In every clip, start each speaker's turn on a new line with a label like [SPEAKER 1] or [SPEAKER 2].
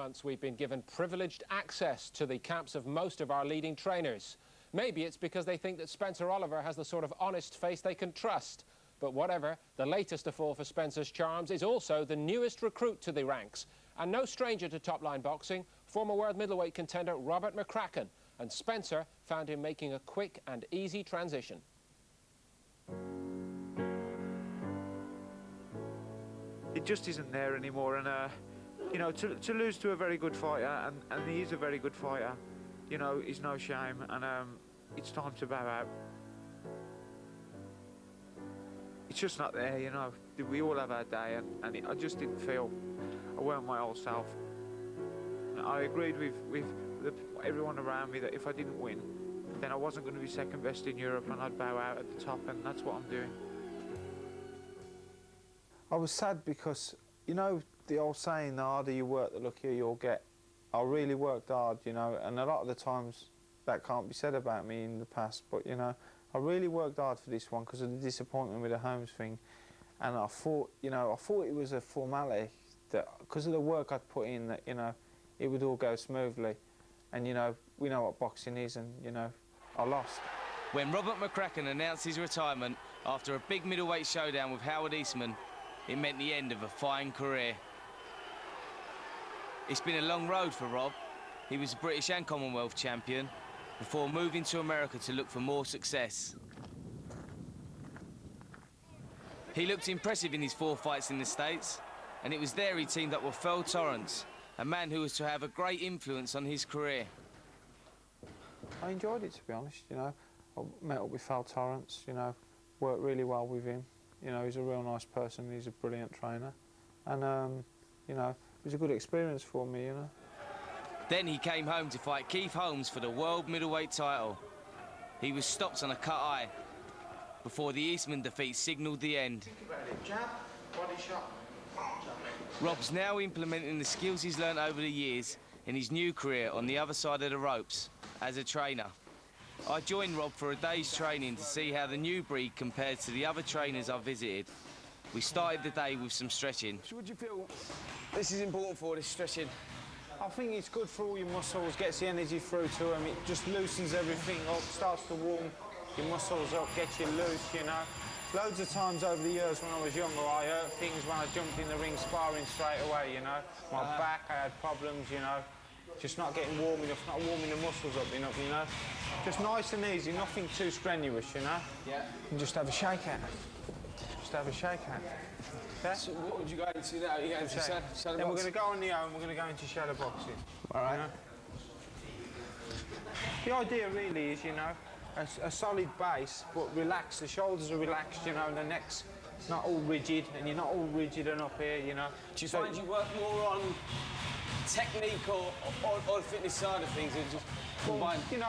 [SPEAKER 1] months, we've been given privileged access to the camps of most of our leading trainers. Maybe it's because they think that Spencer Oliver has the sort of honest face they can trust. But whatever, the latest of all for Spencer's charms is also the newest recruit to the ranks. And no stranger to top-line boxing, former world middleweight contender Robert McCracken. And Spencer found him making a quick and easy transition.
[SPEAKER 2] It just isn't there anymore, and you know, to lose to a very good fighter, and he is a very good fighter, you know, is no shame, and it's time to bow out. It's just not there, you know. We all have our day, and I just didn't feel I weren't my old self. And I agreed with everyone around me that if I didn't win, then I wasn't going to be second best in Europe, and I'd bow out at the top, and that's what I'm doing. I was sad because, you know, the old saying, the harder you work, the luckier you'll get. I really worked hard, you know, and a lot of the times that can't be said about me in the past, but, you know, I really worked hard for this one because of the disappointment with the Holmes thing. And I thought, you know, I thought it was a formality, that because of the work I'd put in, that, you know, it would all go smoothly. And, you know, we know what boxing is, and, you know, I lost.
[SPEAKER 3] When Robert McCracken announced his retirement after a big middleweight showdown with Howard Eastman, it meant the end of a fine career. It's been a long road for Rob. He was a British and Commonwealth champion before moving to America to look for more success. He looked impressive in his 4 fights in the States, and it was there he teamed up with Phil Torrance, a man who was to have a great influence on his career.
[SPEAKER 2] I enjoyed it, to be honest, you know. I met up with Phil Torrance, you know, worked really well with him. You know, he's a real nice person, he's a brilliant trainer. And, you know, it was a good experience for me, you know.
[SPEAKER 3] Then he came home to fight Keith Holmes for the world middleweight title. He was stopped on a cut eye before the Eastman defeat signalled the end.
[SPEAKER 2] Think about it, jab, body shot.
[SPEAKER 3] Rob's now implementing the skills he's learnt over the years in his new career on the other side of the ropes, as a trainer. I joined Rob for a day's training to see how the new breed compares to the other trainers I've visited. We started the day with some stretching.
[SPEAKER 4] So what do you feel this is important for, this stretching?
[SPEAKER 2] I think it's good for all your muscles, gets the energy through to them, it just loosens everything up, starts to warm your muscles up, gets you loose, you know. Loads of times over the years when I was younger, I hurt things when I jumped in the ring sparring straight away, you know. My back, I had problems, you know. Just not getting warm enough, not warming the muscles up enough, you know. Just nice and easy, nothing too strenuous, you know.
[SPEAKER 4] Yeah.
[SPEAKER 2] And just have a shake out. Just have a shake out. Yeah?
[SPEAKER 4] So what would you go into now? You go into shadow boxing?
[SPEAKER 2] Then we're going to go on the own, we're going to go into shadow boxing.
[SPEAKER 4] All right.
[SPEAKER 2] You know? The idea really is, you know, a solid base, but relaxed. The shoulders are relaxed, you know, and the neck's not all rigid, and you're not all rigid and up here, you know.
[SPEAKER 4] Do you find you work more on technique or the fitness side of things? Or just combine?
[SPEAKER 2] You know,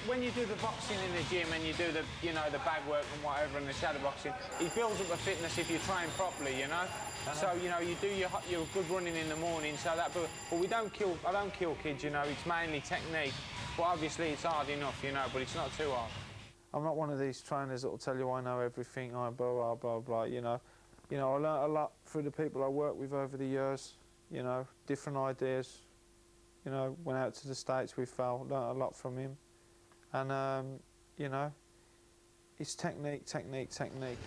[SPEAKER 2] when you do the boxing in the gym and you do the, you know, the bag work and whatever and the shadow boxing, it builds up the fitness if you train properly, you know. So, you know, you do your good running in the morning, so that, but we don't kill, I don't kill kids, you know, it's mainly technique. But obviously it's hard enough, you know, but it's not too hard. I'm not one of these trainers that will tell you I know everything, I blah, blah, blah, blah, you know. You know, I learnt a lot through the people I worked with over the years, you know, different ideas. You know, went out to the States with Phil, learnt a lot from him. And, you know, it's technique, technique, technique.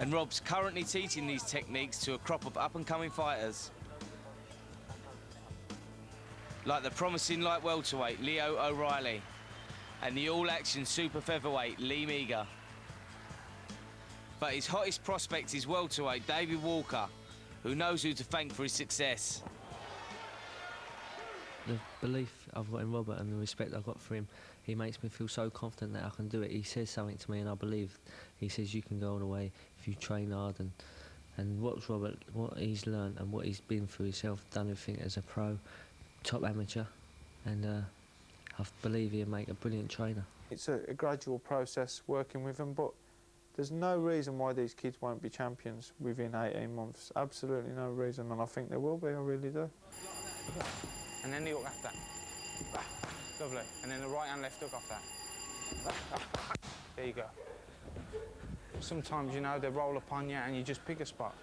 [SPEAKER 3] And Rob's currently teaching these techniques to a crop of up-and-coming fighters, like the promising light welterweight Leo O'Reilly and the all-action super featherweight Lee Meager. But his hottest prospect is welterweight David Walker, who knows who to thank for his success.
[SPEAKER 5] The belief I've got in Robert and the respect I've got for him, he makes me feel so confident that I can do it. He says something to me and I believe. He says you can go all the way if you train hard, and what he's learned and what he's been through himself, done everything as a pro, top amateur, and I believe he'll make a brilliant trainer.
[SPEAKER 2] It's a gradual process working with them, but there's no reason why these kids won't be champions within 18 months. Absolutely no reason, and I think they will be, I really do. And then the hook after that. Lovely. And then the right and left hook off that. There you go. Sometimes, you know, they roll upon you and you just pick a spot.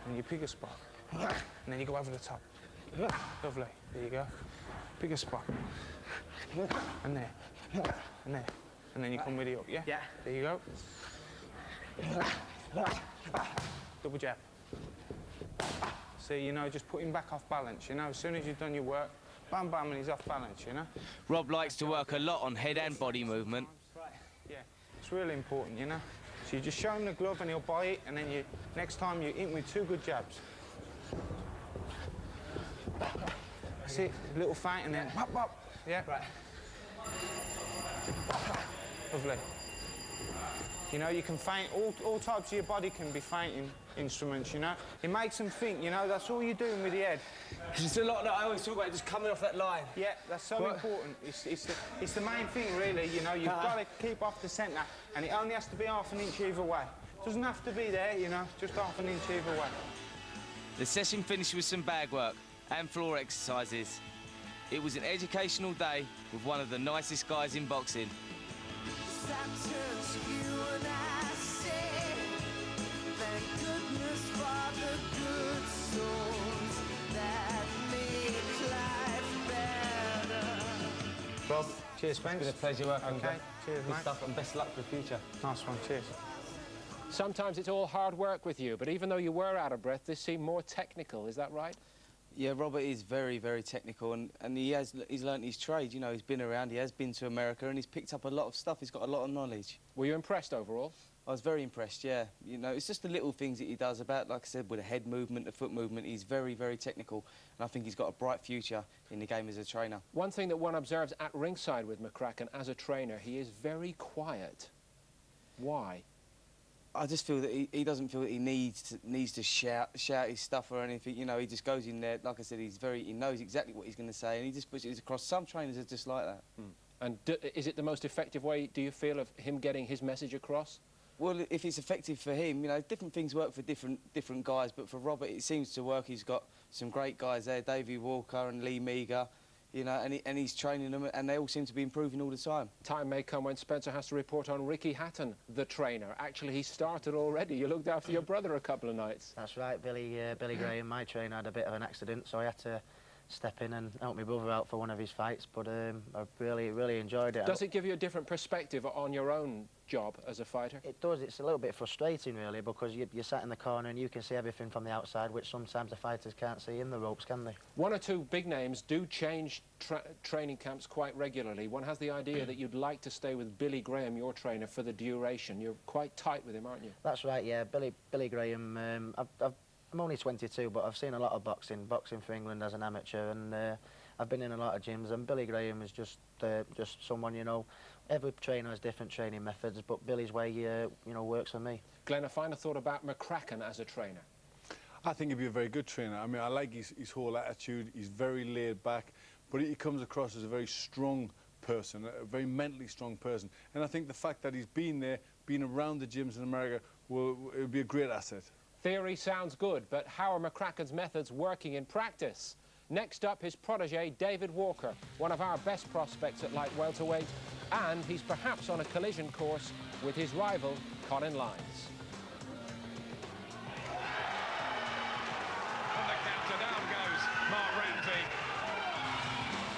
[SPEAKER 2] and you pick a spot, and then you go over the top. Lovely. There you go. Pick a spot. And there. And there. And then you come with it up, yeah?
[SPEAKER 4] Yeah.
[SPEAKER 2] There you go. Double jab. See, you know, just put him back off balance, you know? As soon as you've done your work, bam, bam, and he's off balance, you know?
[SPEAKER 3] Rob likes to work a lot on head and body movement.
[SPEAKER 2] Yeah, it's really important, you know? So you just show him the glove and he'll buy it, and then next time you hit him with 2 good jabs. That's it, a little feint and then pop, pop. Yeah.
[SPEAKER 4] Right.
[SPEAKER 2] Lovely. You know, you can feint, all types of your body can be feinting instruments, you know? It makes them think, you know, that's all you're doing with the head.
[SPEAKER 4] It's a lot that I always talk about, just coming off that line.
[SPEAKER 2] Yeah, that's so important. It's the main thing, really, you know? You've got to keep off the centre, and it only has to be half an inch either way. It doesn't have to be there, you know, just half an inch either way.
[SPEAKER 3] The session finished with some bag work and floor exercises. It was an educational day with one of the nicest guys in boxing.
[SPEAKER 4] Rob,
[SPEAKER 2] Cheers, Spence.
[SPEAKER 4] it's been a pleasure working with you.
[SPEAKER 2] Okay, cheers,
[SPEAKER 4] Good
[SPEAKER 2] mate.
[SPEAKER 4] stuff, and best of luck for the future.
[SPEAKER 2] Nice one, cheers.
[SPEAKER 1] Sometimes it's all hard work with you, but even though you were out of breath, this seemed more technical. Is that right?
[SPEAKER 3] Yeah, Robert is very, very technical, and he's learnt his trade. You know, he's been around, he has been to America, and he's picked up a lot of stuff. He's got a lot of knowledge.
[SPEAKER 1] Were you impressed overall?
[SPEAKER 3] I was very impressed, yeah. You know, it's just the little things that he does about, like I said, with the head movement, the foot movement. He's very, very technical, and I think he's got a bright future in the game as a trainer.
[SPEAKER 1] One thing that one observes at ringside with McCracken as a trainer, he is very quiet. Why?
[SPEAKER 3] I just feel that he doesn't feel that he needs to shout his stuff or anything. You know, he just goes in there. Like I said, he knows exactly what he's going to say, and he just puts it across. Some trainers are just like that.
[SPEAKER 1] And is it the most effective way, do you feel, of him getting his message across?
[SPEAKER 3] Well, if it's effective for him, you know, different things work for different guys. But for Robert, it seems to work. He's got some great guys there, Davey Walker and Lee Meager. You know, and he's training them, and they all seem to be improving all the time.
[SPEAKER 1] Time may come when Spencer has to report on Ricky Hatton, the trainer. Actually, he started already. You looked after your brother a couple of nights.
[SPEAKER 6] That's right, Billy Graham, my trainer, had a bit of an accident, so I had to step in and help my brother out for one of his fights, but I really enjoyed it.
[SPEAKER 1] Does it give you a different perspective on your own job as a fighter?
[SPEAKER 6] It does. It's a little bit frustrating, really, because you're sat in the corner and you can see everything from the outside, which sometimes the fighters can't see in the ropes, can they?
[SPEAKER 1] One or two big names do change training camps quite regularly. One has the idea that you'd like to stay with Billy Graham, your trainer, for the duration. You're quite tight with him, aren't you?
[SPEAKER 6] That's right, yeah. Billy Graham, I'm only 22, but I've seen a lot of boxing for England as an amateur, and I've been in a lot of gyms, and Billy Graham is just someone, you know, every trainer has different training methods, but Billy's way, you know, works for me.
[SPEAKER 1] Glenn, a final thought about McCracken as a trainer.
[SPEAKER 7] I think he'd be a very good trainer. I mean, I like his whole attitude. He's very laid back, but he comes across as a very strong person, a very mentally strong person. And I think the fact that he's been there, been around the gyms in America, it'll be a great asset.
[SPEAKER 1] Theory sounds good, but how are McCracken's methods working in practice? Next up, his protege, David Walker, one of our best prospects at light welterweight, and he's perhaps on a collision course with his rival, Colin Lynes.